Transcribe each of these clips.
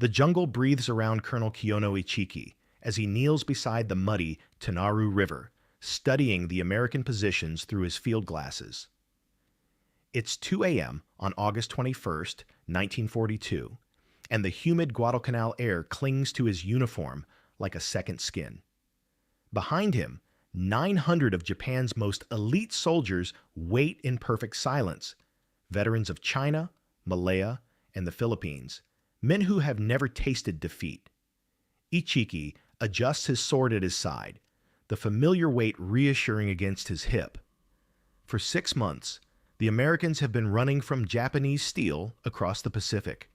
The jungle breathes around Colonel Kiyono Ichiki as he kneels beside the muddy Tanaru River, studying the American positions through his field glasses. It's 2 a.m. on August 21st, 1942, and the humid Guadalcanal air clings to his uniform like a second skin. Behind him, 900 of Japan's most elite soldiers wait in perfect silence, veterans of China, Malaya, and the Philippines, men who have never tasted defeat. Ichiki adjusts his sword at his side, the familiar weight reassuring against his hip. For 6 months, the Americans have been running from Japanese steel across the Pacific.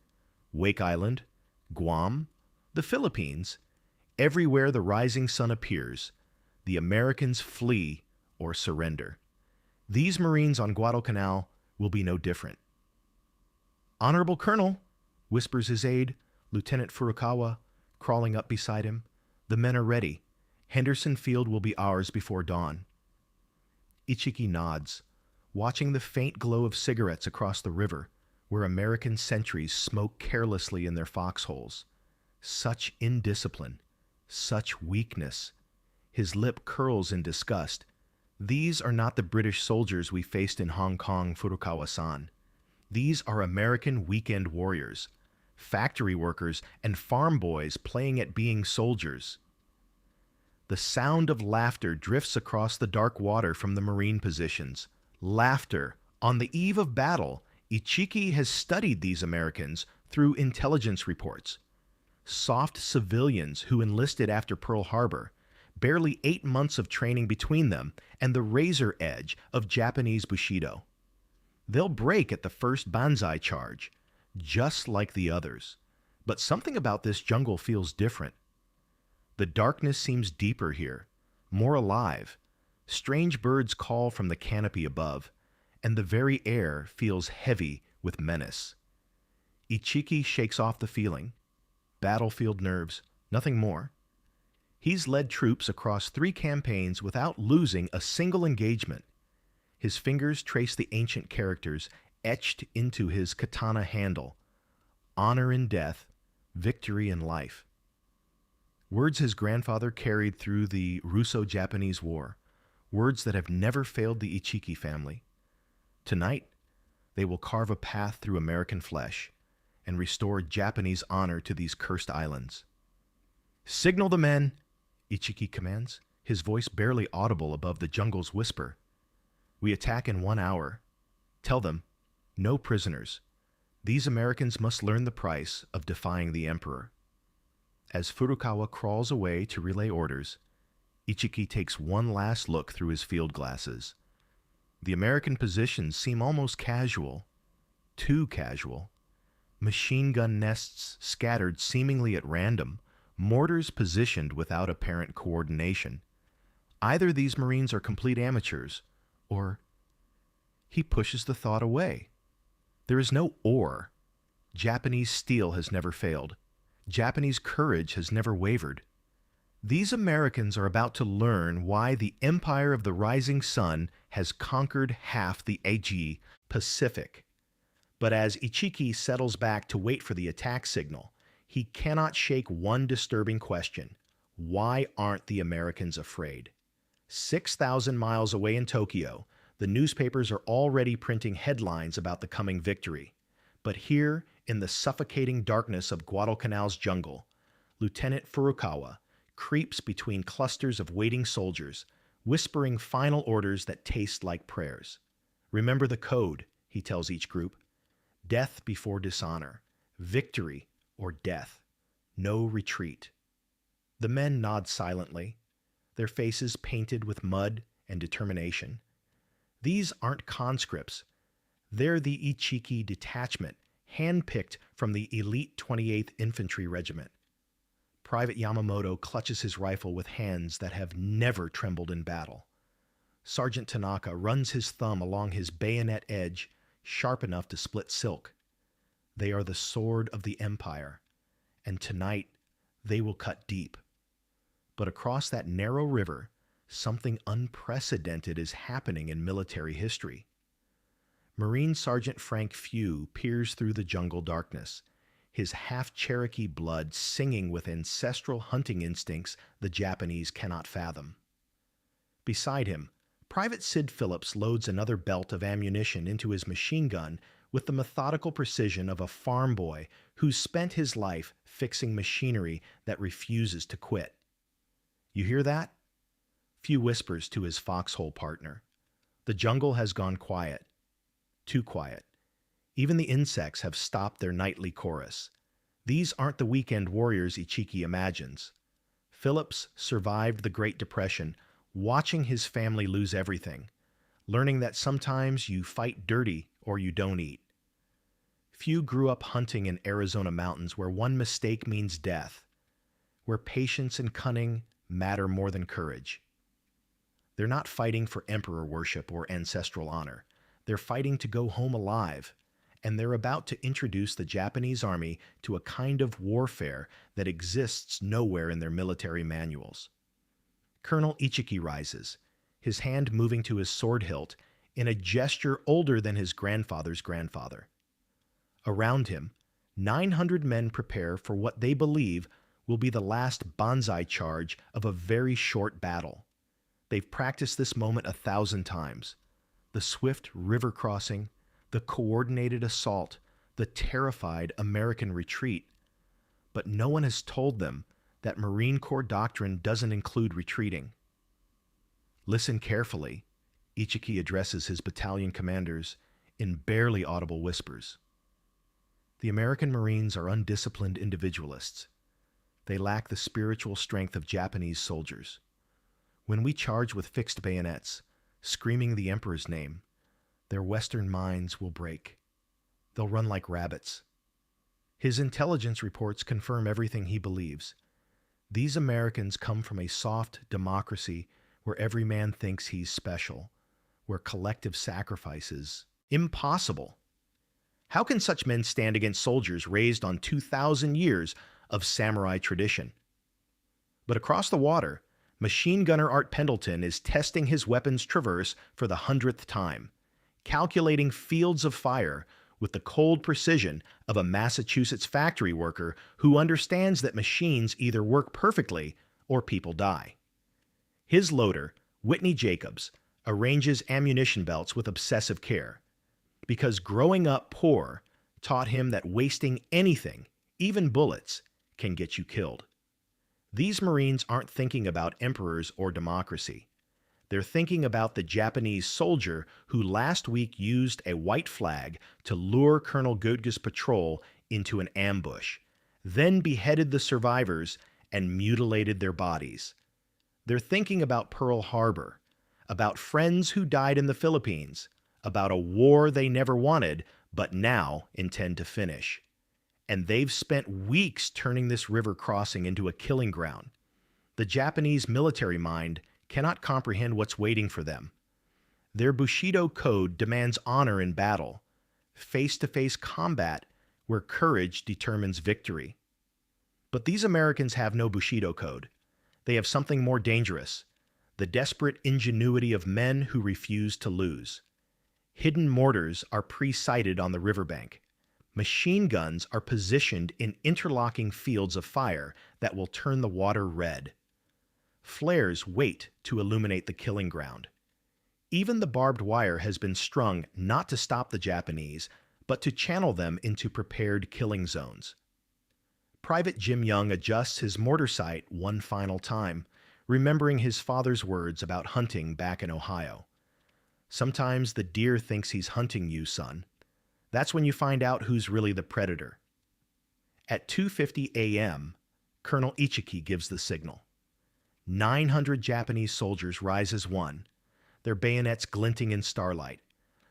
Wake Island, Guam, the Philippines, everywhere the rising sun appears, the Americans flee or surrender. These Marines on Guadalcanal will be no different. "Honorable Colonel," whispers his aide, Lieutenant Furukawa, crawling up beside him. "The men are ready. Henderson Field will be ours before dawn." Ichiki nods, watching the faint glow of cigarettes across the river, where American sentries smoke carelessly in their foxholes. Such indiscipline, such weakness. His lip curls in disgust. These are not the British soldiers we faced in Hong Kong, Furukawa-san. These are American weekend warriors, factory workers and farm boys playing at being soldiers. The sound of laughter drifts across the dark water from the Marine positions. Laughter. On the eve of battle, Ichiki has studied these Americans through intelligence reports. Soft civilians who enlisted after Pearl Harbor, barely 8 months of training between them, and the razor edge of Japanese Bushido. They'll break at the first banzai charge, just like the others. But something about this jungle feels different. The darkness seems deeper here, more alive. Strange birds call from the canopy above, and the very air feels heavy with menace. Ichiki shakes off the feeling. Battlefield nerves, nothing more. He's led troops across 3 campaigns without losing a single engagement. His fingers trace the ancient characters etched into his katana handle. Honor in death, victory in life. Words his grandfather carried through the Russo-Japanese War, words that have never failed the Ichiki family. Tonight, they will carve a path through American flesh and restore Japanese honor to these cursed islands. "Signal the men," Ichiki commands, his voice barely audible above the jungle's whisper. "We attack in 1 hour. Tell them, no prisoners. These Americans must learn the price of defying the Emperor." As Furukawa crawls away to relay orders, Ichiki takes one last look through his field glasses. The American positions seem almost casual, too casual. Machine gun nests scattered seemingly at random, mortars positioned without apparent coordination. Either these Marines are complete amateurs, or... He pushes the thought away. There is no or. Japanese steel has never failed. Japanese courage has never wavered. These Americans are about to learn why the Empire of the Rising Sun has conquered half the AG Pacific. But as Ichiki settles back to wait for the attack signal, he cannot shake one disturbing question. Why aren't the Americans afraid? 6,000 miles away in Tokyo, the newspapers are already printing headlines about the coming victory. But here, in the suffocating darkness of Guadalcanal's jungle, Lieutenant Furukawa creeps between clusters of waiting soldiers, whispering final orders that taste like prayers. "Remember the code," he tells each group. "Death before dishonor. Victory or death. No retreat." The men nod silently, their faces painted with mud and determination. These aren't conscripts. They're the Ichiki detachment, handpicked from the elite 28th Infantry Regiment. Private Yamamoto clutches his rifle with hands that have never trembled in battle. Sergeant Tanaka runs his thumb along his bayonet edge, sharp enough to split silk. They are the sword of the Empire, and tonight they will cut deep. But across that narrow river, something unprecedented is happening in military history. Marine Sergeant Frank Few peers through the jungle darkness, his half-Cherokee blood singing with ancestral hunting instincts the Japanese cannot fathom. Beside him, Private Sid Phillips loads another belt of ammunition into his machine gun with the methodical precision of a farm boy who's spent his life fixing machinery that refuses to quit. You hear that? Few whispers to his foxhole partner. The jungle has gone quiet. Too quiet. Even the insects have stopped their nightly chorus. These aren't the weekend warriors Ichiki imagines. Phillips survived the Great Depression, watching his family lose everything, learning that sometimes you fight dirty or you don't eat. Few grew up hunting in Arizona mountains where one mistake means death, where patience and cunning matter more than courage. They're not fighting for emperor worship or ancestral honor. They're fighting to go home alive, and they're about to introduce the Japanese army to a kind of warfare that exists nowhere in their military manuals. Colonel Ichiki rises, his hand moving to his sword hilt in a gesture older than his grandfather's grandfather. Around him, 900 men prepare for what they believe will be the last banzai charge of a very short battle. They've practiced this moment 1,000 times. The swift river crossing, the coordinated assault, the terrified American retreat. But no one has told them that Marine Corps doctrine doesn't include retreating. Listen carefully, Ichiki addresses his battalion commanders in barely audible whispers. The American Marines are undisciplined individualists. They lack the spiritual strength of Japanese soldiers. When we charge with fixed bayonets, screaming the Emperor's name, their Western minds will break. They'll run like rabbits. His intelligence reports confirm everything he believes. These Americans come from a soft democracy where every man thinks he's special, where collective sacrifice is impossible. How can such men stand against soldiers raised on 2,000 years of samurai tradition? But across the water, machine gunner Art Pendleton is testing his weapon's traverse for the 100th time, calculating fields of fire with the cold precision of a Massachusetts factory worker who understands that machines either work perfectly or people die. His loader, Whitney Jacobs, arranges ammunition belts with obsessive care, because growing up poor taught him that wasting anything, even bullets, can get you killed. These Marines aren't thinking about emperors or democracy. They're thinking about the Japanese soldier who last week used a white flag to lure Colonel Goetge's patrol into an ambush, then beheaded the survivors and mutilated their bodies. They're thinking about Pearl Harbor, about friends who died in the Philippines, about a war they never wanted but now intend to finish. And they've spent weeks turning this river crossing into a killing ground. The Japanese military mind cannot comprehend what's waiting for them. Their Bushido code demands honor in battle, face-to-face combat where courage determines victory. But these Americans have no Bushido code. They have something more dangerous, the desperate ingenuity of men who refuse to lose. Hidden mortars are pre-sighted on the riverbank. Machine guns are positioned in interlocking fields of fire that will turn the water red. Flares wait to illuminate the killing ground. Even the barbed wire has been strung not to stop the Japanese, but to channel them into prepared killing zones. Private Jim Young adjusts his mortar sight one final time, remembering his father's words about hunting back in Ohio. Sometimes the deer thinks he's hunting you, son. That's when you find out who's really the predator. At 2:50 a.m., Colonel Ichiki gives the signal. 900 Japanese soldiers rise as one, their bayonets glinting in starlight,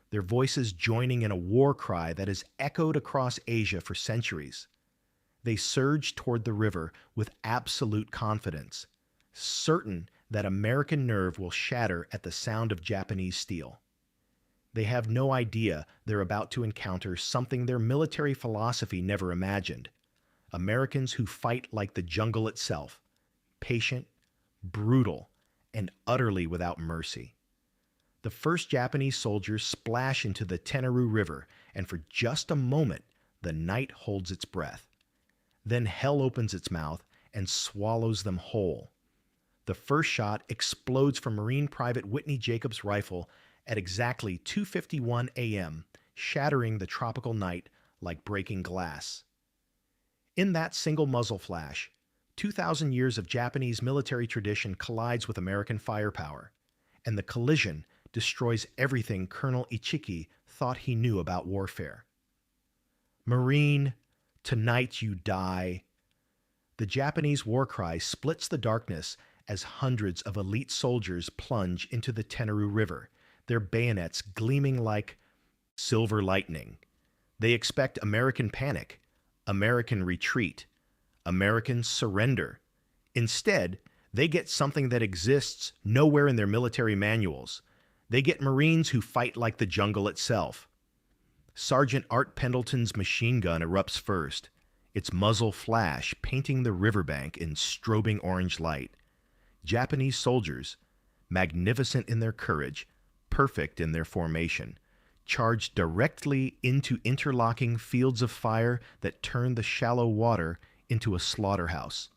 their voices joining in a war cry that has echoed across Asia for centuries. They surge toward the river with absolute confidence, certain that American nerve will shatter at the sound of Japanese steel. They have no idea they're about to encounter something their military philosophy never imagined. Americans who fight like the jungle itself, patient, brutal, and utterly without mercy. The first Japanese soldiers splash into the Tenaru River, and for just a moment, the night holds its breath. Then hell opens its mouth and swallows them whole. The first shot explodes from Marine Private Whitney Jacobs' rifle at exactly 2:51 a.m., shattering the tropical night like breaking glass. In that single muzzle flash, 2,000 years of Japanese military tradition collides with American firepower, and the collision destroys everything Colonel Ichiki thought he knew about warfare. Marine, tonight you die. The Japanese war cry splits the darkness as hundreds of elite soldiers plunge into the Tenaru River, their bayonets gleaming like silver lightning. They expect American panic, American retreat, American surrender. Instead, they get something that exists nowhere in their military manuals. They get Marines who fight like the jungle itself. Sergeant Art Pendleton's machine gun erupts first, its muzzle flash painting the riverbank in strobing orange light. Japanese soldiers, magnificent in their courage, perfect in their formation, charged directly into interlocking fields of fire that turn the shallow water into a slaughterhouse.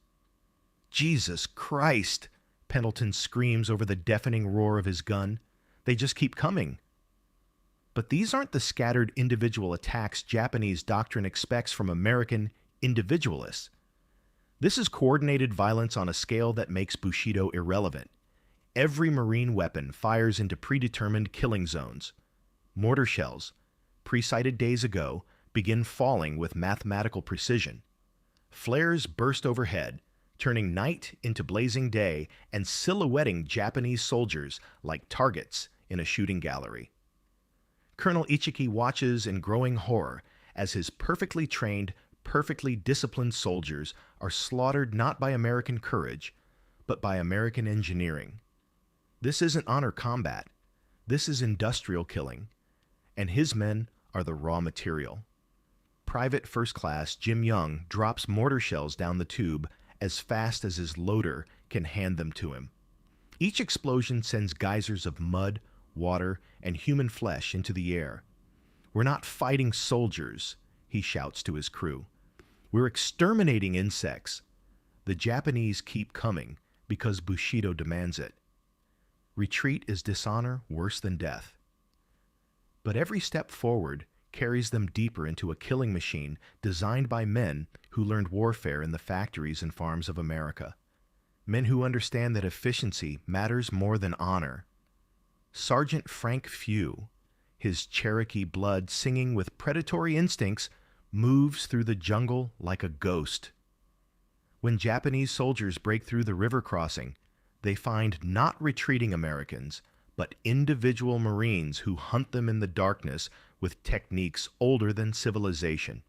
Jesus Christ! Pendleton screams over the deafening roar of his gun. They just keep coming. But these aren't the scattered individual attacks Japanese doctrine expects from American individualists. This is coordinated violence on a scale that makes Bushido irrelevant. Every Marine weapon fires into predetermined killing zones. Mortar shells, pre-sighted days ago, begin falling with mathematical precision. Flares burst overhead, turning night into blazing day and silhouetting Japanese soldiers like targets in a shooting gallery. Colonel Ichiki watches in growing horror as his perfectly trained, perfectly disciplined soldiers are slaughtered not by American courage, but by American engineering. This isn't honor combat. This is industrial killing, and his men are the raw material. Private First Class Jim Young drops mortar shells down the tube as fast as his loader can hand them to him. Each explosion sends geysers of mud, water, and human flesh into the air. "We're not fighting soldiers," he shouts to his crew. "We're exterminating insects." The Japanese keep coming because Bushido demands it. Retreat is dishonor worse than death. But every step forward carries them deeper into a killing machine designed by men who learned warfare in the factories and farms of America. Men who understand that efficiency matters more than honor. Sergeant Frank Few, his Cherokee blood singing with predatory instincts, moves through the jungle like a ghost. When Japanese soldiers break through the river crossing, they find not retreating Americans, but individual Marines who hunt them in the darkness with techniques older than civilization.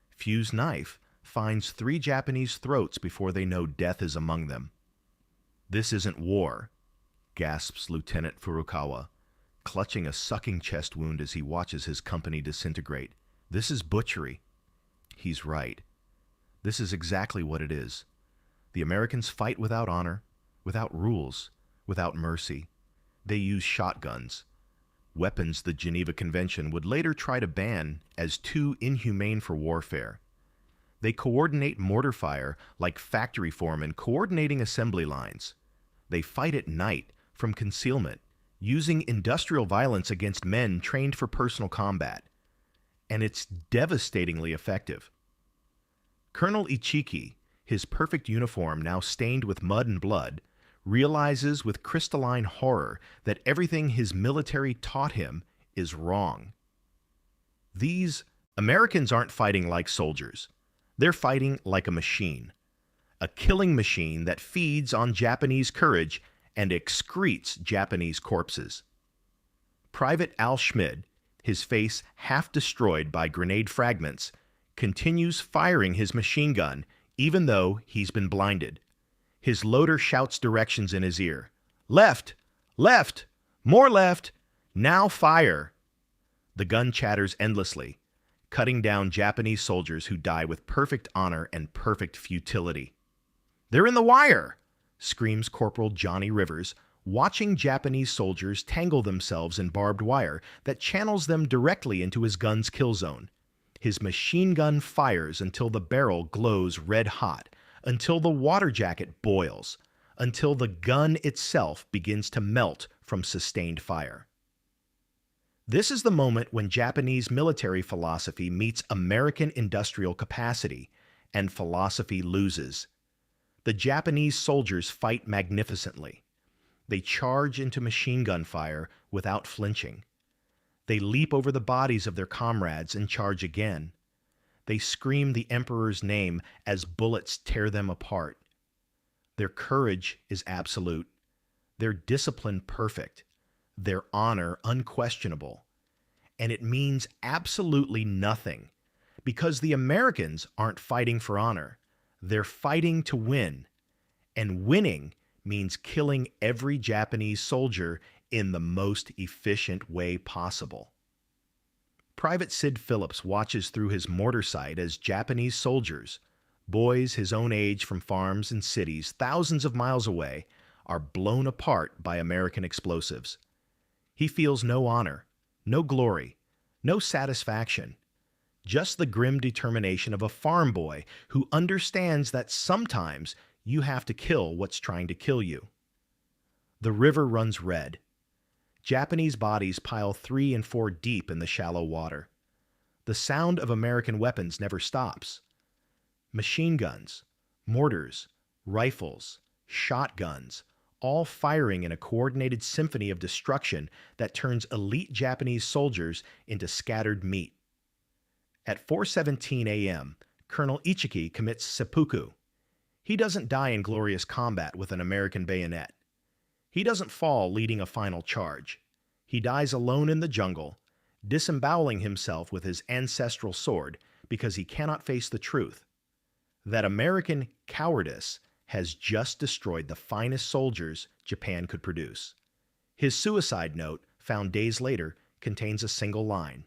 Few's knife finds 3 Japanese throats before they know death is among them. "This isn't war," gasps Lieutenant Furukawa, clutching a sucking chest wound as he watches his company disintegrate. "This is butchery." He's right. This is exactly what it is. The Americans fight without honor, without rules, without mercy. They use shotguns, weapons the Geneva Convention would later try to ban as too inhumane for warfare. They coordinate mortar fire like factory foremen coordinating assembly lines. They fight at night from concealment, using industrial violence against men trained for personal combat. And it's devastatingly effective. Colonel Ichiki, his perfect uniform now stained with mud and blood, realizes with crystalline horror that everything his military taught him is wrong. These Americans aren't fighting like soldiers. They're fighting like a machine. A killing machine that feeds on Japanese courage and excretes Japanese corpses. Private Al Schmid, his face half destroyed by grenade fragments, continues firing his machine gun even though he's been blinded. His loader shouts directions in his ear. "Left! Left! More left! Now fire!" The gun chatters endlessly, cutting down Japanese soldiers who die with perfect honor and perfect futility. "They're in the wire!" screams Corporal Johnny Rivers, watching Japanese soldiers tangle themselves in barbed wire that channels them directly into his gun's kill zone. His machine gun fires until the barrel glows red hot, until the water jacket boils, until the gun itself begins to melt from sustained fire. This is the moment when Japanese military philosophy meets American industrial capacity, and philosophy loses. The Japanese soldiers fight magnificently. They charge into machine gun fire without flinching. They leap over the bodies of their comrades and charge again. They scream the Emperor's name as bullets tear them apart. Their courage is absolute, their discipline perfect, their honor unquestionable. And it means absolutely nothing, because the Americans aren't fighting for honor. They're fighting to win. And winning means killing every Japanese soldier in the most efficient way possible. Private Sid Phillips watches through his mortar sight as Japanese soldiers, boys his own age from farms and cities thousands of miles away, are blown apart by American explosives. He feels no honor, no glory, no satisfaction, just the grim determination of a farm boy who understands that sometimes you have to kill what's trying to kill you. The river runs red. Japanese bodies pile 3 and 4 deep in the shallow water. The sound of American weapons never stops. Machine guns, mortars, rifles, shotguns, all firing in a coordinated symphony of destruction that turns elite Japanese soldiers into scattered meat. At 4:17 a.m., Colonel Ichiki commits seppuku. He doesn't die in glorious combat with an American bayonet. He doesn't fall leading a final charge. He dies alone in the jungle, disemboweling himself with his ancestral sword because he cannot face the truth. That American cowardice has just destroyed the finest soldiers Japan could produce. His suicide note, found days later, contains a single line: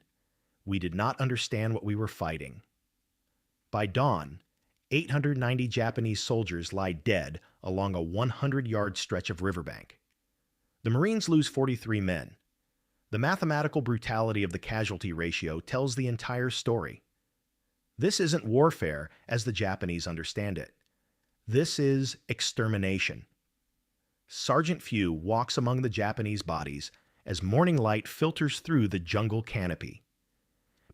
"We did not understand what we were fighting." By dawn, 890 Japanese soldiers lie dead along a 100-yard stretch of riverbank. The Marines lose 43 men. The mathematical brutality of the casualty ratio tells the entire story. This isn't warfare as the Japanese understand it. This is extermination. Sergeant Few walks among the Japanese bodies as morning light filters through the jungle canopy.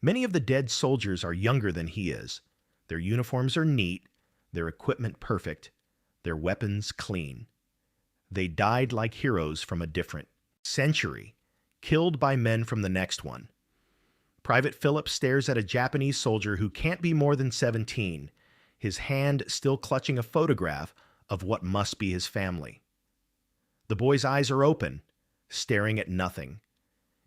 Many of the dead soldiers are younger than he is. Their uniforms are neat, their equipment perfect, their weapons clean. They died like heroes from a different century, killed by men from the next one. Private Phillips stares at a Japanese soldier who can't be more than 17, his hand still clutching a photograph of what must be his family. The boy's eyes are open, staring at nothing,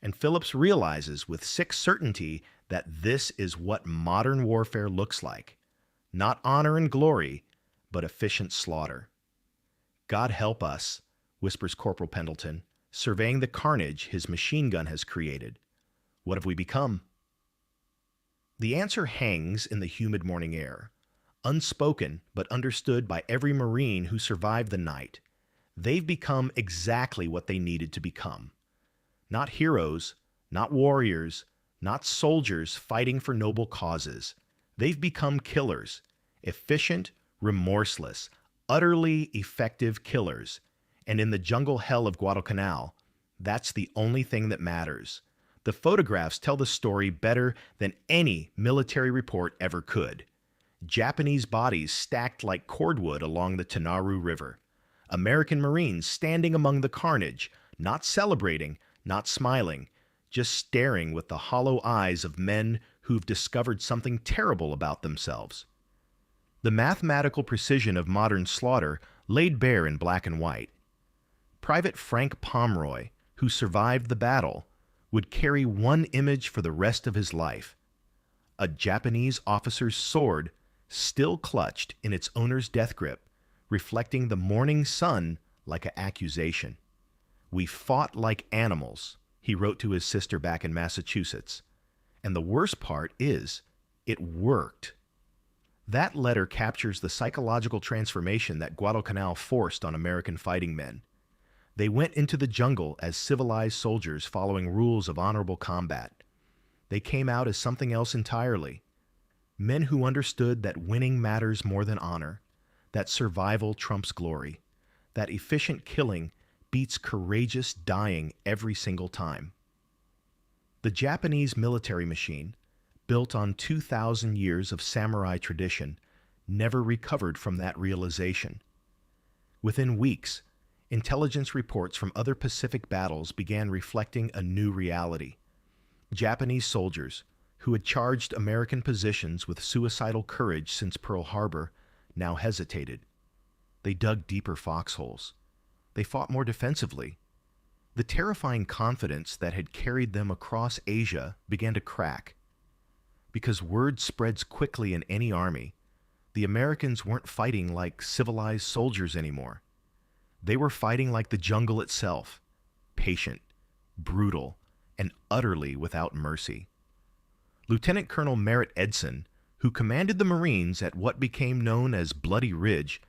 and Phillips realizes with sick certainty that this is what modern warfare looks like. Not honor and glory, but efficient slaughter. "God help us," whispers Corporal Pendleton, surveying the carnage his machine gun has created. "What have we become?" The answer hangs in the humid morning air, unspoken but understood by every Marine who survived the night. They've become exactly what they needed to become. Not heroes, not warriors, not soldiers fighting for noble causes. They've become killers, efficient, remorseless, utterly effective killers. And in the jungle hell of Guadalcanal, that's the only thing that matters. The photographs tell the story better than any military report ever could. Japanese bodies stacked like cordwood along the Tanaru River. American Marines standing among the carnage, not celebrating, not smiling, just staring with the hollow eyes of men who've discovered something terrible about themselves. The mathematical precision of modern slaughter laid bare in black and white. Private Frank Pomeroy, who survived the battle, would carry one image for the rest of his life: a Japanese officer's sword still clutched in its owner's death grip, reflecting the morning sun like an accusation. "We fought like animals," he wrote to his sister back in Massachusetts. And the worst part is, it worked. That letter captures the psychological transformation that Guadalcanal forced on American fighting men. They went into the jungle as civilized soldiers following rules of honorable combat. They came out as something else entirely: Men who understood that winning matters more than honor, that survival trumps glory, that efficient killing beats courageous dying every single time. The Japanese military machine, built on 2,000 years of samurai tradition, never recovered from that realization. Within weeks, intelligence reports from other Pacific battles began reflecting a new reality. Japanese soldiers, who had charged American positions with suicidal courage since Pearl Harbor, now hesitated. They dug deeper foxholes. They fought more defensively. The terrifying confidence that had carried them across Asia began to crack. Because word spreads quickly in any army, the Americans weren't fighting like civilized soldiers anymore. They were fighting like the jungle itself, patient, brutal, and utterly without mercy. Lieutenant Colonel Merritt Edson, who commanded the Marines at what became known as Bloody Ridge,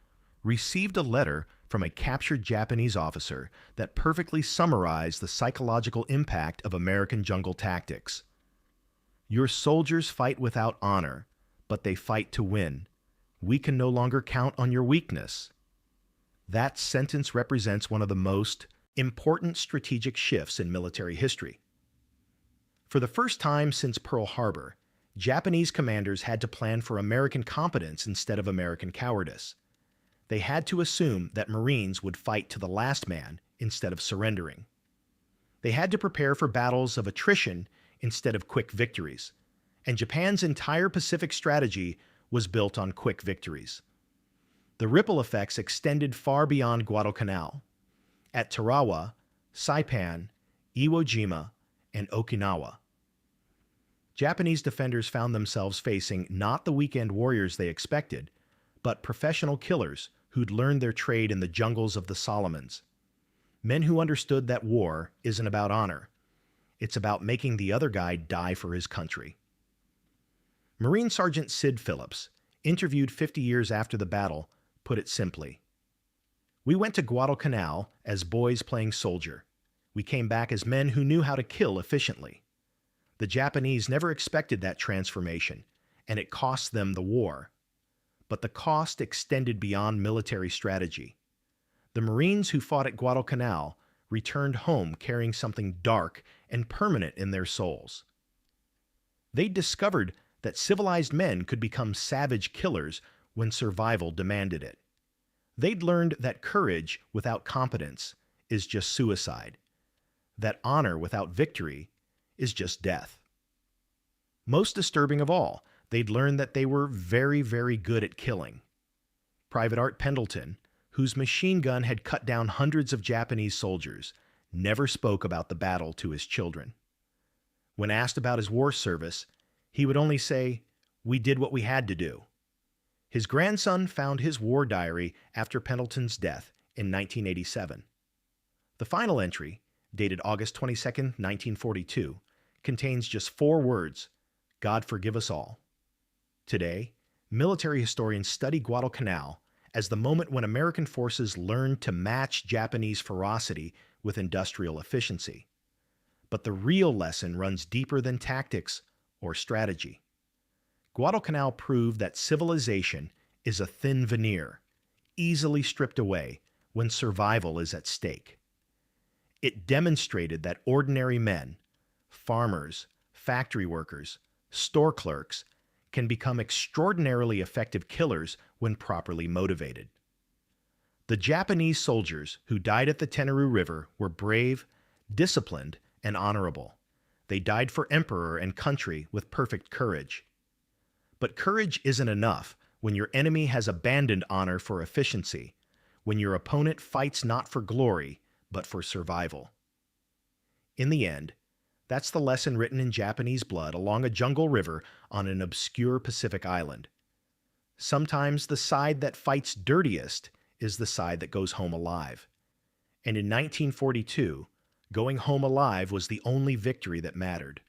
received a letter from a captured Japanese officer that perfectly summarized the psychological impact of American jungle tactics. Your soldiers fight without honor, but they fight to win. We can no longer count on your weakness. That sentence represents one of the most important strategic shifts in military history. For the first time since Pearl Harbor, Japanese commanders had to plan for American competence instead of American cowardice. They had to assume that Marines would fight to the last man instead of surrendering. They had to prepare for battles of attrition instead of quick victories, and Japan's entire Pacific strategy was built on quick victories. The ripple effects extended far beyond Guadalcanal. At Tarawa, Saipan, Iwo Jima, and Okinawa, Japanese defenders found themselves facing not the weekend warriors they expected, but professional killers who'd learned their trade in the jungles of the Solomons. Men who understood that war isn't about honor. It's about making the other guy die for his country. Marine Sergeant Sid Phillips, interviewed 50 years after the battle, put it simply. We went to Guadalcanal as boys playing soldier. We came back as men who knew how to kill efficiently. The Japanese never expected that transformation, and it cost them the war. But the cost extended beyond military strategy. The Marines who fought at Guadalcanal returned home carrying something dark and permanent in their souls. They discovered that civilized men could become savage killers when survival demanded it. They'd learned that courage without competence is just suicide, that honor without victory is just death. Most disturbing of all, they'd learned that they were very, very good at killing. Private Art Pendleton, whose machine gun had cut down hundreds of Japanese soldiers, never spoke about the battle to his children. When asked about his war service, he would only say, "We did what we had to do." His grandson found his war diary after Pendleton's death in 1987. The final entry, dated August 22, 1942, contains just 4 words, "God forgive us all." Today, military historians study Guadalcanal as the moment when American forces learned to match Japanese ferocity with industrial efficiency. But the real lesson runs deeper than tactics or strategy. Guadalcanal proved that civilization is a thin veneer, easily stripped away when survival is at stake. It demonstrated that ordinary men, farmers, factory workers, store clerks, can become extraordinarily effective killers when properly motivated. The Japanese soldiers who died at the Tenarú River were brave, disciplined, and honorable. They died for emperor and country with perfect courage. But courage isn't enough when your enemy has abandoned honor for efficiency, when your opponent fights not for glory, but for survival. In the end, that's the lesson written in Japanese blood along a jungle river on an obscure Pacific island. Sometimes the side that fights dirtiest is the side that goes home alive. And in 1942, going home alive was the only victory that mattered.